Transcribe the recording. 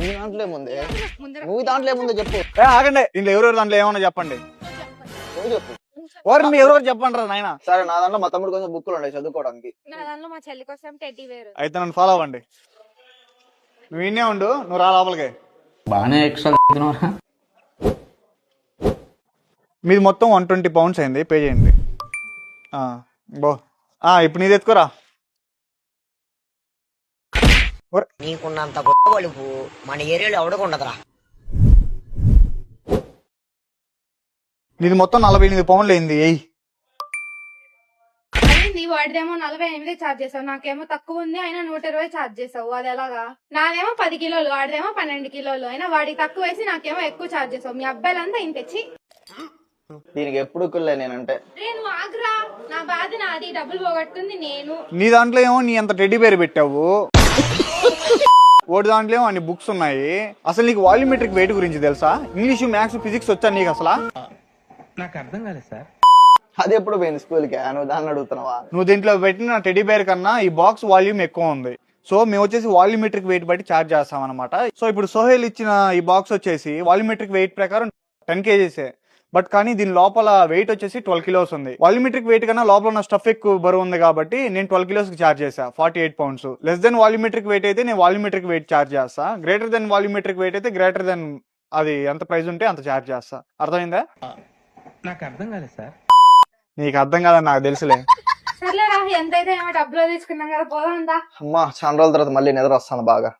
నీ దాంట్లో ఏముంది? నువ్వు దాంట్లో ఏముందో చెప్పు. ఆగండి, దీంట్లో ఎవరెవరు దాంట్లో ఏమన్నా చెప్పండి. నువ్వు చెప్పు. మీ ఎవరెవరు చెప్పండి రా నాయన. సరే, నా దాంట్లో మా తమ్ముడు కొంచెం బుక్కులు ఉన్నాయి చదువుకోవడానికి. నా దాంట్లో మా చెల్లి కోసం టెడ్డీ వేర్. అయితే నన్ను ఫాలో అవ్వండి. నువ్వు ఇన్నే ఉండు, నువ్వు రా లోపలికి. బాగానే ఎక్స్ట్రా మీది మొత్తం 120 pounds అయింది, పే చేయండి. ఇప్పుడు నీది ఎత్తుకోరా. నీకున్నంత గొప్ప వలుపు మన ఏరియాలో ఎవడకుండదురా. నీది మొత్తం 48 pounds అయింది. అయింది. వాడిదేమో 48 ఛార్జ్ చేసావు, నాకేమో తక్కువ ఉంది అయినా 120 ఛార్జ్ చేసావు. అది ఎలాగా? నాదేమో 10 కిలోలు, వాడిదేమో 12 కిలోలు, అయినా వాడికి తక్కువ వేసి నాకేమో ఎక్కువ ఛార్జ్ చేసావు. మీ అబ్బాయిలంతా ఇంత తెచ్చి దీనికి ఎప్పుడు కుల్లే నేనంటే. నువ్వు ఆగ్రా, నా బాధ నాది, డబ్బులు పోగొట్టుంది నేను. నీ దాంట్లో ఏమో నీ అంత టెడ్డీ బేర్ పెట్టావు, ఓడి దాంట్లో ఏమో అన్ని బుక్స్ ఉన్నాయి. అసలు నీకు వాల్యూమెట్రిక్ వెయిట్ గురించి తెలుసా? ఇంగ్లీష్, మ్యాథ్స్, ఫిజిక్స్ వచ్చా నీకు అసలు? నాకు అర్థం కాలేదు సార్. అది ఎప్పుడు పోయింది స్కూల్కి? నువ్వు దాన్ని అడుగుతున్నావా? నువ్వు దీంట్లో పెట్టిన టెడ్డీ బేర్ కన్నా ఈ బాక్స్ వాల్యూమ్ ఎక్కువ ఉంది. సో మేము వచ్చేసి వాల్యూమెట్రిక్ వెయిట్ బట్టి ఛార్జ్ చేస్తాం అనమాట. సో ఇప్పుడు సోహెల్ ఇచ్చిన ఈ బాక్స్ వచ్చేసి వాల్యూమెట్రిక్ వెయిట్ ప్రకారం 10 kgs, బట్ కానీ దీని లోపల వెయిట్ వచ్చేసి 12 kilos ఉంది. వాల్యూమెట్రిక్ వెయిట్ కన్నా లోపల ఉన్న స్టఫ్ ఎక్కువ బరువు ఉంది కాబట్టి నేను 12 kilos కి ఛార్జ్ చేసా, 48 pounds. Less than volumetric weight అయితే నేను వాల్యూమెట్రిక్ వెయిట్ ఛార్జ్ చేస్తా. గ్రేటర్ దెన్ వాల్యూమెట్రిక్ వెయిట్ అయితే గ్రేటర్ దెన్ అది ఎంత ప్రైస్ ఉంటే అంత ఛార్జ్ చేస్తా. అర్థమైందా? నాకు అర్థం కాలేదు సార్. నీకు అర్థం కాదని నాకు తెలుసులే. సర్లేరా, ఎంతైతే ఏమో డబ్బులు తీసుకున్నాం కదా, పోదా. అమ్మా, చాలా రోజుల తర్వాత మళ్ళీ నిద్ర వస్తాను బాగా.